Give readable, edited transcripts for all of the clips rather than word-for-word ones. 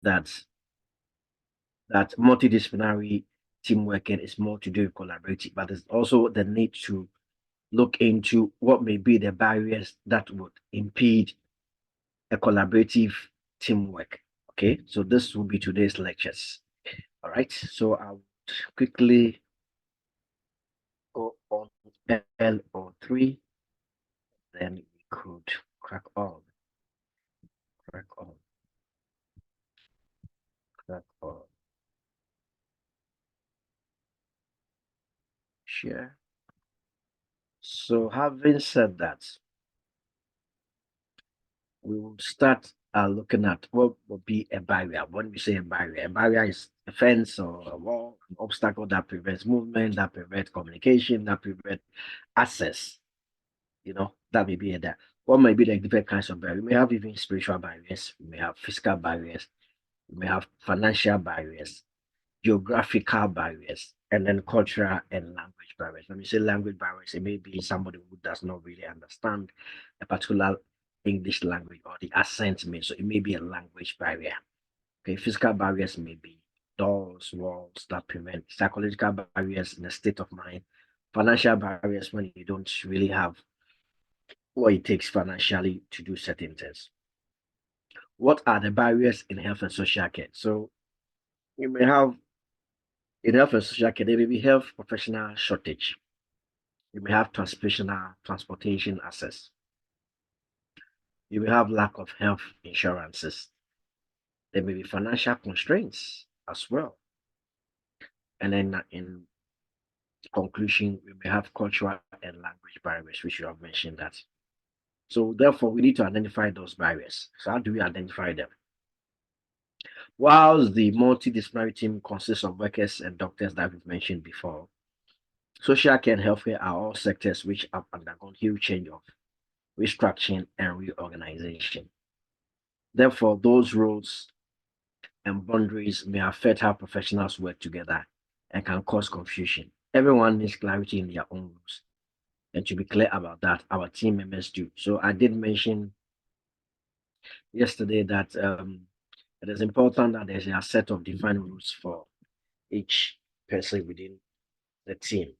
that multidisciplinary team working is more to do with collaborative, but there's also the need to look into what may be the barriers that would impede a collaborative teamwork. Okay, so this will be today's lectures. All right, so I'll quickly go on LO3, then we could crack on. Share. So having said that, we will start looking at what would be a barrier. When we say a barrier is a fence or a wall, an obstacle that prevents movement, that prevents communication, that prevents access. You know, that may be that. What might be the different kinds of barriers? We may have even spiritual barriers, we may have physical barriers, we may have financial barriers, geographical barriers, and then cultural and language barriers. When we say language barriers, it may be somebody who does not really understand a particular English language or the accent may, so it may be a language barrier. Okay, physical barriers may be doors, walls that prevent, psychological barriers in a state of mind, financial barriers when you don't really have what it takes financially to do certain things. What are the barriers in health and social care? So you may have in health and social care, there may be health professional shortage. You may have transportation access. You may have lack of health insurances. There may be financial constraints as well. And then in conclusion, we may have cultural and language barriers, which you have mentioned that. So therefore, we need to identify those barriers. So how do we identify them? Whilst the multidisciplinary team consists of workers and doctors that we've mentioned before, social care and healthcare are all sectors which have undergone huge change of restructuring and reorganization. Therefore, those roles and boundaries may affect how professionals work together and can cause confusion. Everyone needs clarity in their own roles. And to be clear about that, our team members do. So I did mention yesterday that it is important that there's a set of defined rules for each person within the team.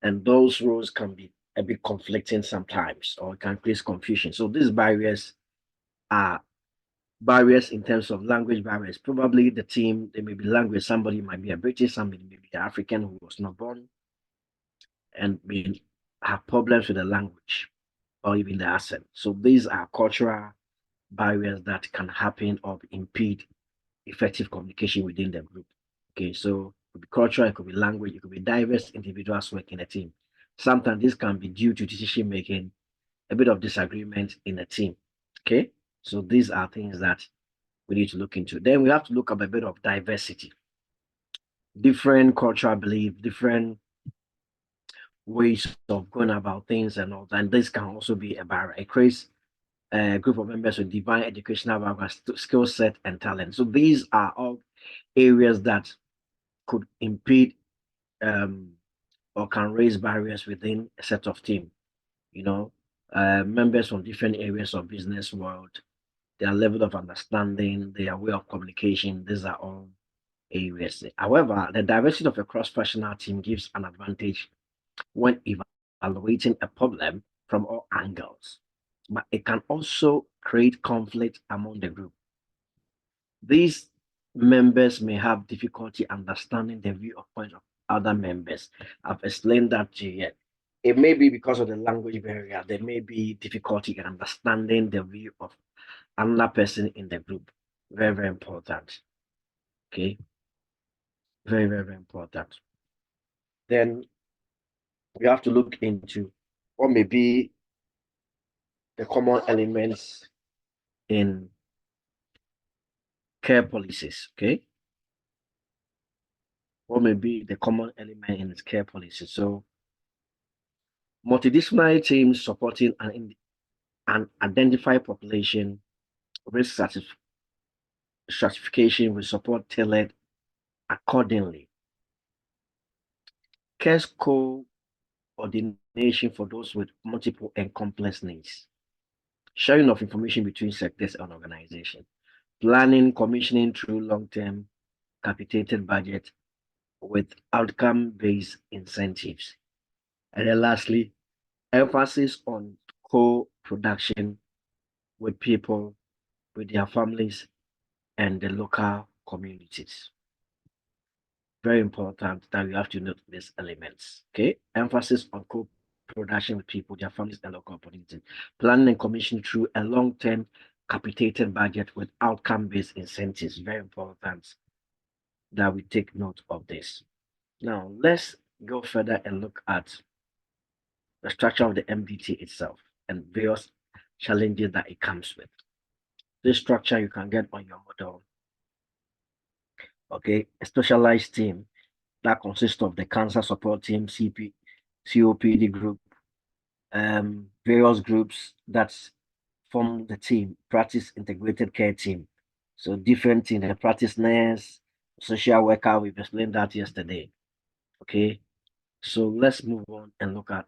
And those rules can be a bit conflicting sometimes or can create confusion. So these barriers are barriers in terms of language barriers. Probably the team, there may be language, somebody might be a British, somebody may be an African who was not born and may have problems with the language or even the accent. So these are cultural barriers that can happen or impede effective communication within the group. Okay, so it could be cultural, it could be language, it could be diverse individuals working in a team. Sometimes this can be due to decision making, a bit of disagreement in a team. Okay, so these are things that we need to look into. Then we have to look at a bit of diversity, different cultural belief, different ways of going about things and all that. And this can also be a barrier. It creates a group of members with divine educational background, skill set, and talent. So these are all areas that could impede or can raise barriers within a set of team. You know, members from different areas of business world, their level of understanding, their way of communication, these are all areas. However, the diversity of a cross-functional team gives an advantage when evaluating a problem from all angles, but it can also create conflict among the group. These members may have difficulty understanding the viewpoint of other members. I've explained that to you. It may be because of the language barrier. There may be difficulty in understanding the view of another person in the group. Very, very important. Okay. Very, very, very important. Then we have to look into what may be the common elements in care policies. Okay. What may be the common element in its care policies? So multidisciplinary teams supporting an identified population risk stratification will support tailored accordingly. Care coordination for those with multiple and complex needs. Sharing of information between sectors and organizations. planning, commissioning through long-term capitated budget with outcome-based incentives. And then lastly, emphasis on co-production with people, with their families, and the local communities. Very important that you have to note these elements. Okay, emphasis on co-production with people, their families, and local communities. Planning and commission through a long-term capitated budget with outcome-based incentives. Very important that we take note of this. Now, let's go further and look at the structure of the MDT itself and various challenges that it comes with. This structure you can get on your model. Okay, a specialized team that consists of the cancer support team, COPD group, various groups that form the team, practice integrated care team. So different in the practice nurse, social worker, we've explained that yesterday. Okay, so let's move on and look at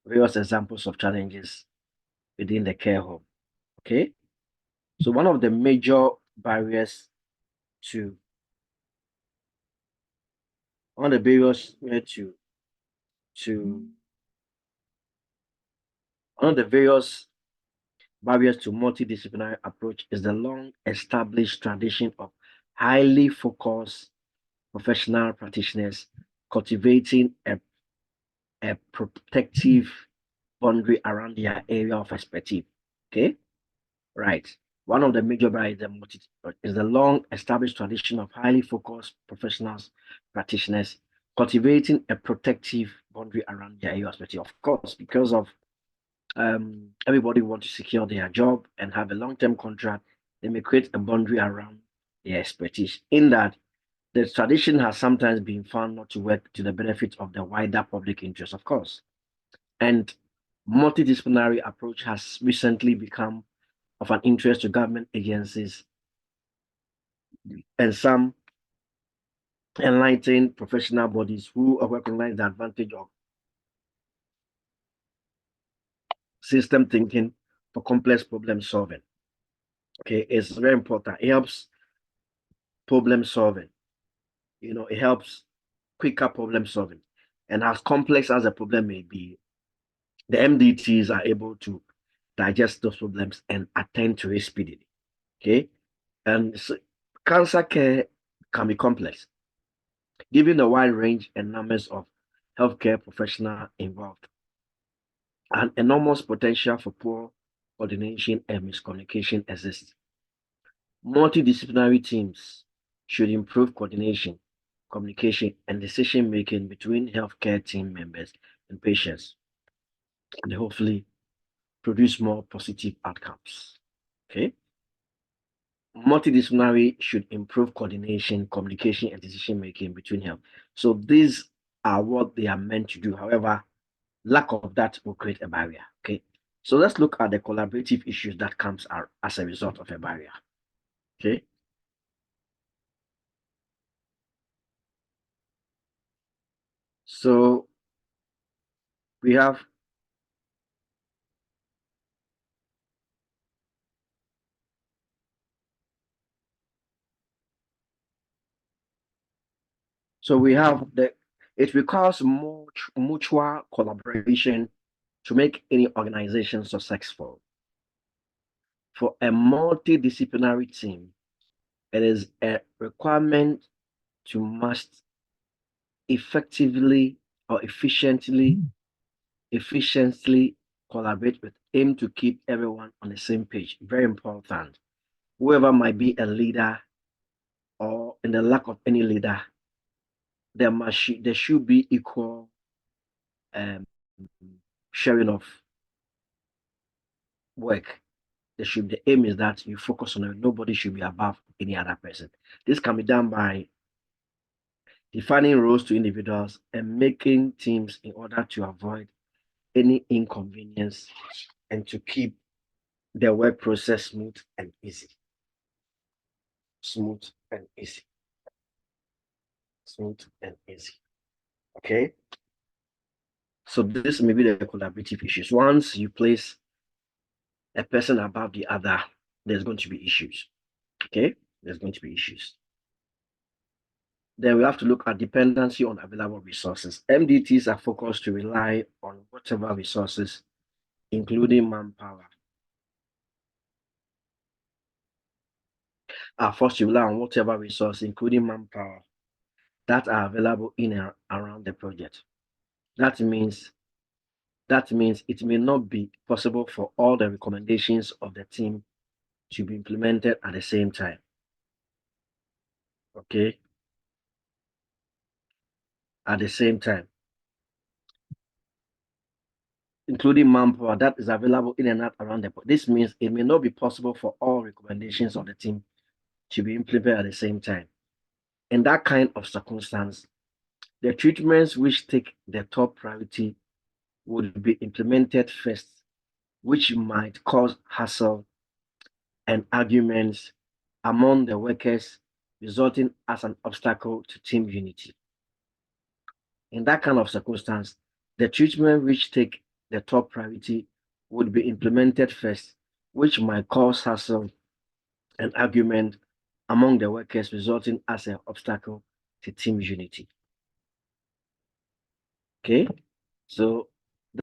various examples of challenges within the care home. Okay, so one of the major barriers to one of the barriers one of the various barriers to multidisciplinary approach is the long established tradition of highly focused professional practitioners cultivating a protective boundary around their area of expertise. Okay, right. One of the major barriers is the long established tradition of highly focused professionals, practitioners cultivating a protective boundary around their area of expertise. Of course, because of everybody wants to secure their job and have a long-term contract, they may create a boundary around their expertise. In that, the tradition has sometimes been found not to work to the benefit of the wider public interest, of course. And multidisciplinary approach has recently become of an interest to government agencies and some enlightened professional bodies who recognize the advantage of system thinking for complex problem solving. Okay, it's very important. It helps problem solving. You know, it helps quicker problem solving. And as complex as a problem may be, the MDTs are able to digest those problems and attend to it speedily. Okay, and so cancer care can be complex, given the wide range and numbers of healthcare professionals involved, and enormous potential for poor coordination and miscommunication exists. Multidisciplinary teams should improve coordination, communication, and decision-making between healthcare team members and patients, and hopefully produce more positive outcomes. Okay. Multidisciplinary should improve coordination, communication, and decision-making between health. So these are what they are meant to do. However, lack of that will create a barrier. Okay. So let's look at the collaborative issues that comes out as a result of a barrier. Okay. So we have it requires mutual collaboration to make any organization successful. For a multidisciplinary team, it is a requirement to must effectively or efficiently collaborate with aim to keep everyone on the same page. Very important. Whoever might be a leader or in the lack of any leader, there should be equal sharing of work. The aim is that you focus on it. Nobody should be above any other person. This can be done by defining roles to individuals and making teams in order to avoid any inconvenience and to keep the work process smooth and easy. Smooth and easy. Smooth and easy. Okay. So this may be the collaborative issues. Once you place a person above the other, there's going to be issues. Okay, there's going to be issues. Then we have to look at dependency on available resources. MDTs are focused to rely on whatever resources, including manpower, are forced to rely on whatever resource, including manpower, that are available in and around the project. That means it may not be possible for all the recommendations of the team to be implemented at the same time. Okay. At the same time, including manpower that is available in and out around the. This means it may not be possible for all recommendations of the team to be implemented at the same time. In that kind of circumstance, the treatments which take the top priority would be implemented first, which might cause hassle and arguments among the workers, resulting as an obstacle to team unity. In that kind of circumstance, the treatment which take the top priority would be implemented first, which might cause hassle and argument among the workers, resulting as an obstacle to team unity. Okay, so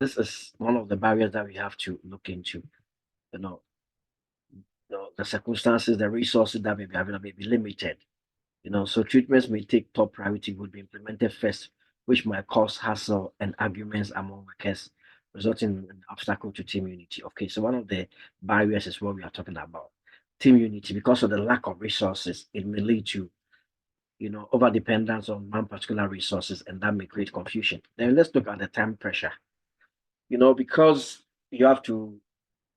this is one of the barriers that we have to look into. The circumstances, the resources that may be available may be limited. So treatments may take top priority would be implemented first, which might cause hassle and arguments among workers, resulting in an obstacle to team unity. Okay, so one of the barriers is what we are talking about. Team unity, because of the lack of resources, it may lead to over dependence on one particular resources, and that may create confusion. Then let's look at the time pressure. Because you have to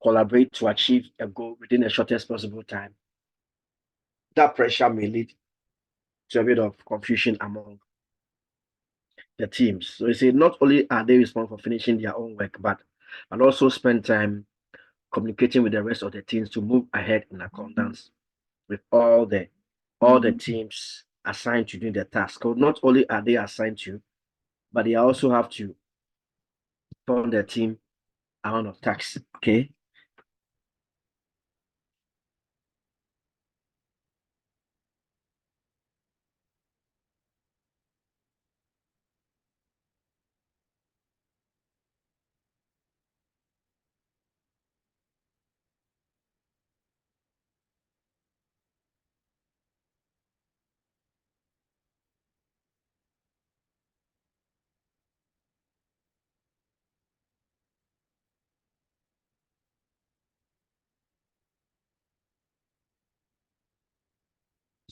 collaborate to achieve a goal within the shortest possible time, that pressure may lead to a bit of confusion among the teams. So you see, not only are they responsible for finishing their own work, but also spend time communicating with the rest of the teams to move ahead in accordance with all the teams assigned to do the task. So not only are they assigned to, but they also have to form their team amount of tasks. Okay.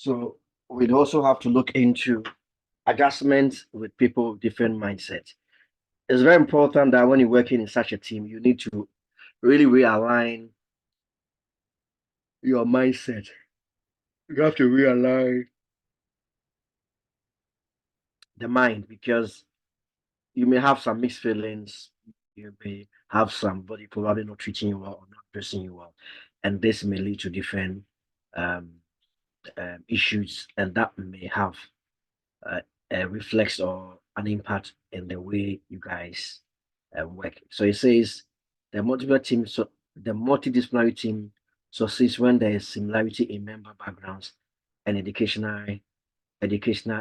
So we'd also have to look into adjustments with people with different mindsets. It's very important that when you're working in such a team, you need to really realign your mindset. You have to realign the mind, because you may have some mixed feelings. You may have somebody probably not treating you well or not dressing you well, and this may lead to different um, issues, and that may have a reflex or an impact in the way you guys work. So it says the multiple team, so the multidisciplinary team succeeds when there is similarity in member backgrounds and educational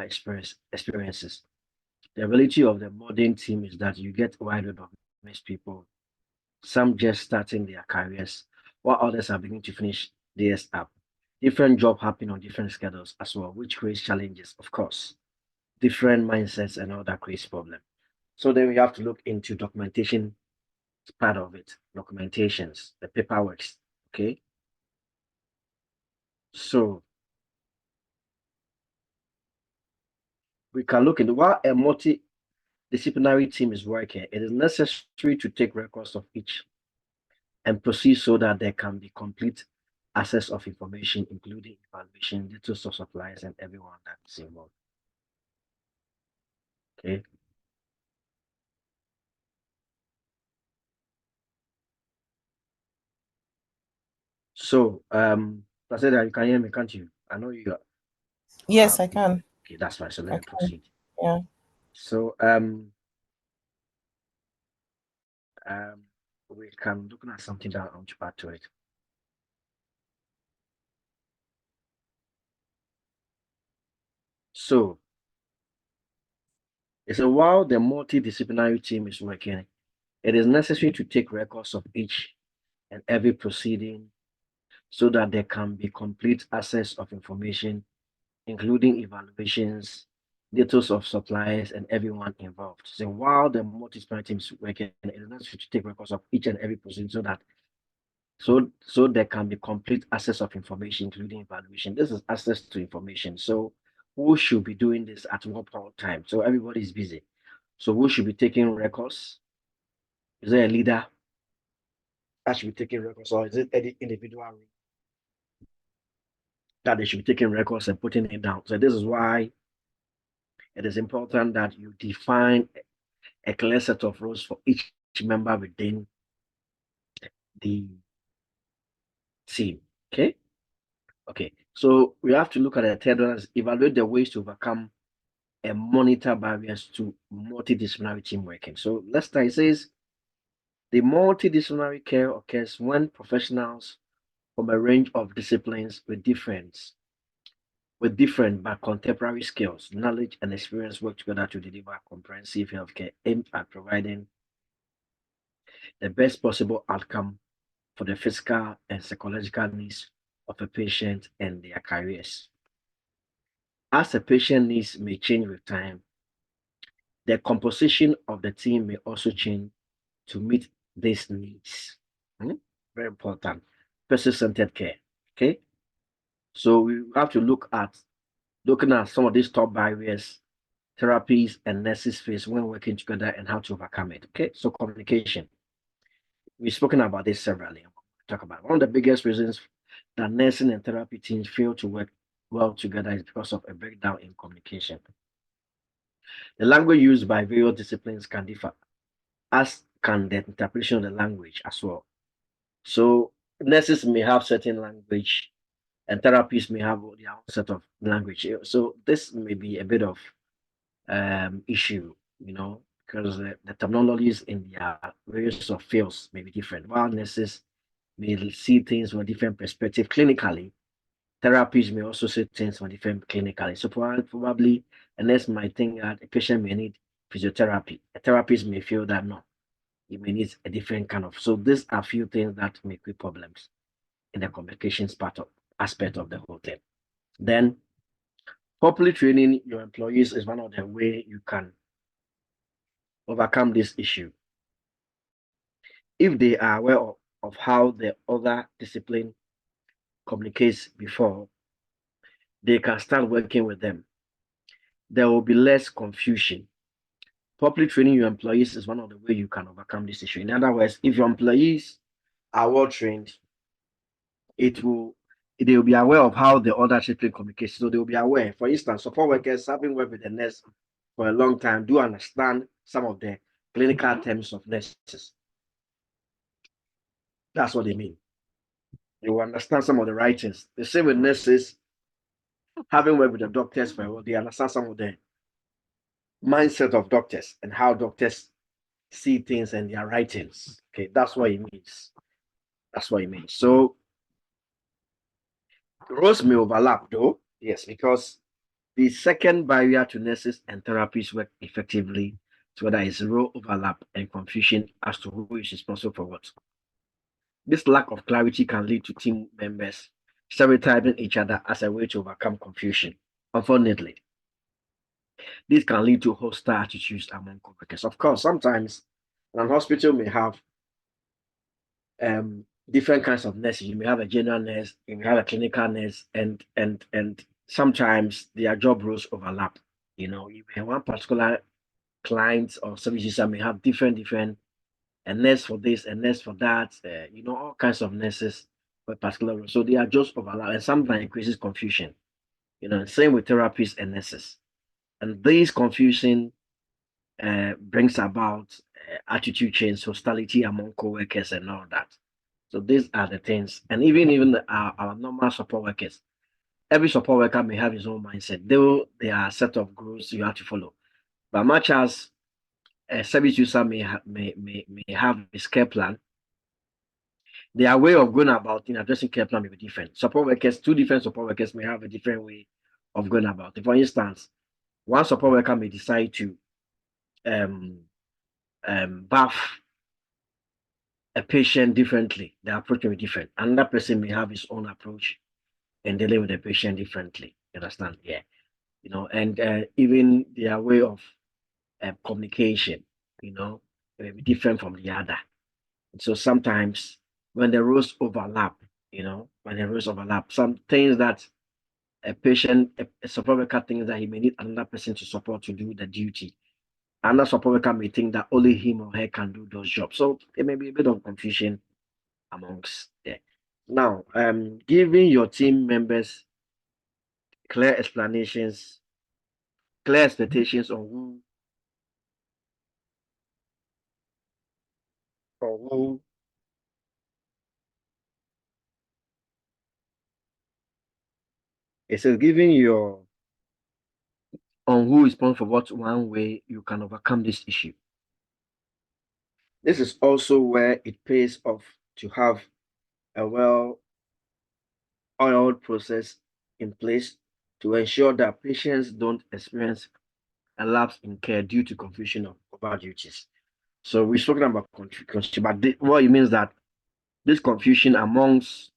experiences. The ability of the modern team is that you get a wide range of mixed people, some just starting their careers, while others are beginning to finish theirs up. Different job happening on different schedules as well, which creates challenges, of course. Different mindsets and all that creates problem. So then we have to look into documentation, part of it, documentations, the paperwork. Okay. So we can look into while a multidisciplinary team is working, it is necessary to take records of each and proceed so that there can be complete access of information, including evaluation, details of suppliers, and everyone that's involved. Okay. So I said that you can hear me, can't you? I know you are. Yes, I can. Okay, that's fine. So let I me can. proceed. Yeah. So we can look at something that I want to add to it. So, it's a while the multidisciplinary team is working, it is necessary to take records of each and every proceeding so that there can be complete access of information, including evaluations, details of suppliers, and everyone involved. So while the multidisciplinary team is working, it is necessary to take records of each and every proceeding so that there can be complete access of information, including evaluation. This is access to information. So who should be doing this at what point of time? So everybody is busy. So who should be taking records? Is there a leader that should be taking records, or is it any individual that they should be taking records and putting it down? So this is why it is important that you define a clear set of roles for each member within the team. Okay. So we have to look at the third one, evaluate the ways to overcome and monitor barriers to multidisciplinary team working. So let's start. It says the multidisciplinary care occurs when professionals from a range of disciplines with different but contemporary skills, knowledge, and experience work together to deliver comprehensive healthcare aimed at providing the best possible outcome for the physical and psychological needs of a patient and their careers. As a patient needs may change with time, the composition of the team may also change to meet these needs. Very important. Person-centered care. Okay. So we have to looking at some of these top barriers therapies and nurses face when working together and how to overcome it. Okay. So communication. We've spoken about this severally. Talk about one of the biggest reasons that nursing and therapy teams fail to work well together is because of a breakdown in communication. The language used by various disciplines can differ, as can the interpretation of the language as well. So nurses may have certain language and therapists may have their own set of language. So this may be a bit of issue, because the terminologies in their various of fields may be different. While nurses may see things from a different perspective clinically, therapists may also see things from different clinically. So probably a nurse might think that a patient may need physiotherapy. A therapist may feel that no, it may need a different kind of. So these are few things that may create problems in the communications aspect of the whole thing. Then properly training your employees is one of the way you can overcome this issue. If they are aware of how the other discipline communicates before, they can start working with them. There will be less confusion. Properly training your employees is one of the ways you can overcome this issue. In other words, if your employees are well trained, they will be aware of how the other discipline communicates. So they will be aware. For instance, support workers having worked with the nurse for a long time do understand some of the clinical terms of nurses. That's what they mean. They will understand some of the writings. The same with nurses having worked with the doctors for a while, they understand some of the mindset of doctors and how doctors see things and their writings. Okay, that's what it means. That's what it means. So roles may overlap though, yes, because the second barrier to nurses and therapists work effectively together is role overlap and confusion as to who is responsible for what. This lack of clarity can lead to team members stereotyping each other as a way to overcome confusion. Unfortunately, this can lead to hostile attitudes among co-workers. Of course, sometimes an hospital may have different kinds of nurses. You may have a general nurse, you may have a clinical nurse, and sometimes their job roles overlap. You may have one particular client or service user may have different a nurse for this, a nurse for that, all kinds of nurses for a particular role. So they are just overlap, and sometimes it creates confusion. Same with therapists and nurses. And this confusion brings about attitude change, hostility among co-workers and all that. So these are the things. And even our normal support workers, every support worker may have his own mindset. There are a set of goals you have to follow. But much as a service user may have his care plan, their way of going about addressing care plan may be different. Support workers, two different support workers may have a different way of going about it. For instance, one support worker may decide to buff a patient differently. The approach may be different. Another person may have his own approach and dealing with the patient differently. You understand? Yeah. You know, and even their way of communication, you know, may be different from the other. So sometimes when the roles overlap, you know, some things that a patient, a support worker thinks that he may need another person to support to do the duty. Another support worker may think that only him or her can do those jobs. So there may be a bit of confusion amongst them. Now, giving your team members clear explanations, clear expectations on who it says giving your on who is responsible for what one way you can overcome this issue. This is also where it pays off to have a well-oiled process in place to ensure that patients don't experience a lapse in care due to confusion of over duties. So we're talking about confusion, but what it means that this confusion amongst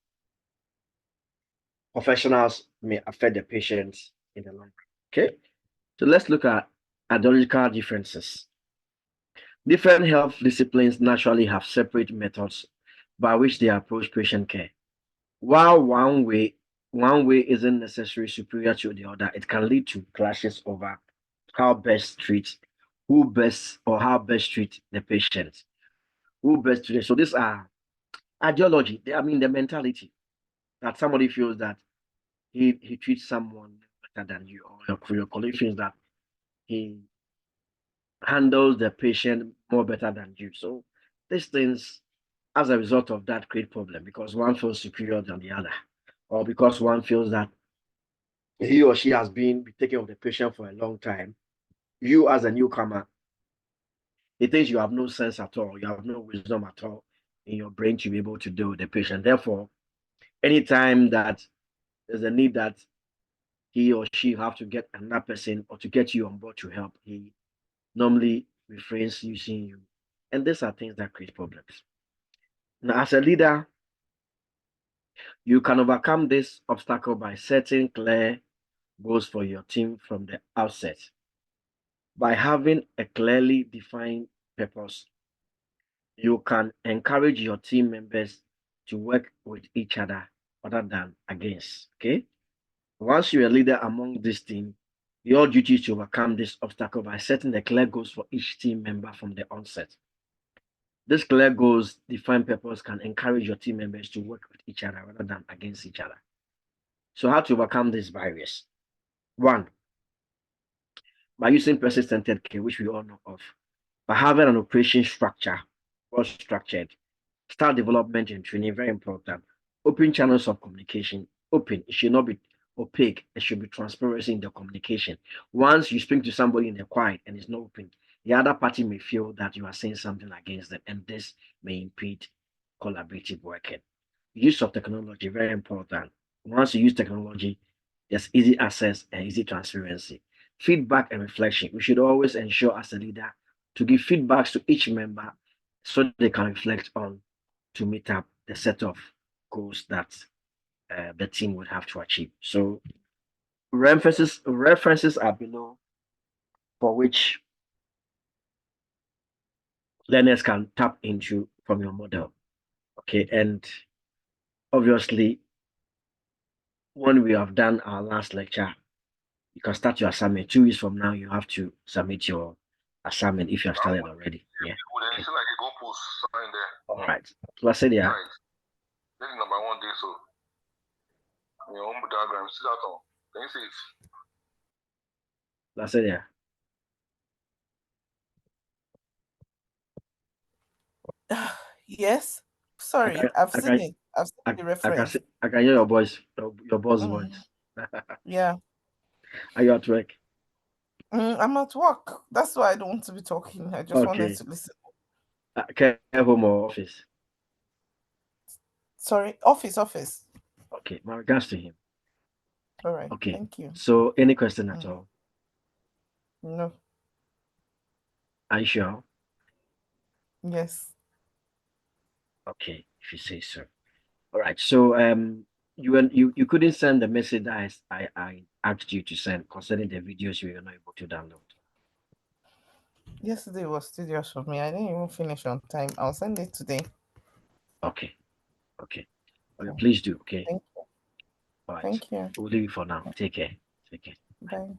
professionals may affect the patients in the long run. Okay, so let's look at ideological differences. Different health disciplines naturally have separate methods by which they approach patient care. While one way isn't necessarily superior to the other, it can lead to clashes over how best treat how best treat the patient, who best treat. So these are ideology. I mean the mentality that somebody feels that he treats someone better than you, or your colleague feels that he handles the patient more better than you. So these things, as a result of that, create problem because one feels superior than the other, or because one feels that he or she has been taking care of the patient for a long time. You, as a newcomer, he thinks you have no sense at all, you have no wisdom at all in your brain to be able to deal with the patient. Therefore, anytime that there's a need that he or she have to get another person or to get you on board to help, he normally refrains using you. And these are things that create problems. Now, as a leader, you can overcome this obstacle by setting clear goals for your team from the outset. By having a clearly defined purpose, you can encourage your team members to work with each other rather than against. Okay. Once you're a leader among this team, your duty is to overcome this obstacle by setting the clear goals for each team member from the onset. These clear goals, defined purpose can encourage your team members to work with each other rather than against each other. So how to overcome these barriers? One, by using person-centered care, which we all know of. By having an operation structure, well structured, staff development and training, very important. Open channels of communication, open. It should not be opaque. It should be transparency in the communication. Once you speak to somebody in the quiet and it's not open, the other party may feel that you are saying something against them, and this may impede collaborative working. Use of technology, very important. Once you use technology, there's easy access and easy transparency. Feedback and reflection. We should always ensure as a leader to give feedbacks to each member so they can reflect on to meet up the set of goals that the team would have to achieve. So references are below for which learners can tap into from your model. Okay, and obviously when we have done our last lecture, you can start your assignment. 2 weeks from now, you have to submit your assignment if you have started already. Yeah. Okay. All right. Placidia. Right. This is number 1 day, so your own diagram, see that on. Can you see it? Placidia. Yes. Sorry, I've seen it. I've seen the reference. I can hear your voice, your boss voice. Yeah. Are you at work? I'm at work. That's why I don't want to be talking. I just wanted to listen. Care home or office? Sorry, office. Okay, my regards to him. All right. Okay. Thank you. So any question at all? No. Are you sure? Yes. Okay, if you say so. All right. So you couldn't send the message that I asked you to send concerning the videos you were not able to download. Yesterday was tedious for me. I didn't even finish on time. I'll send it today. Okay. Okay. Okay, Okay. please do. Okay. Thank you. All right. Thank you. We'll leave it for now. Take care. Take care. Bye.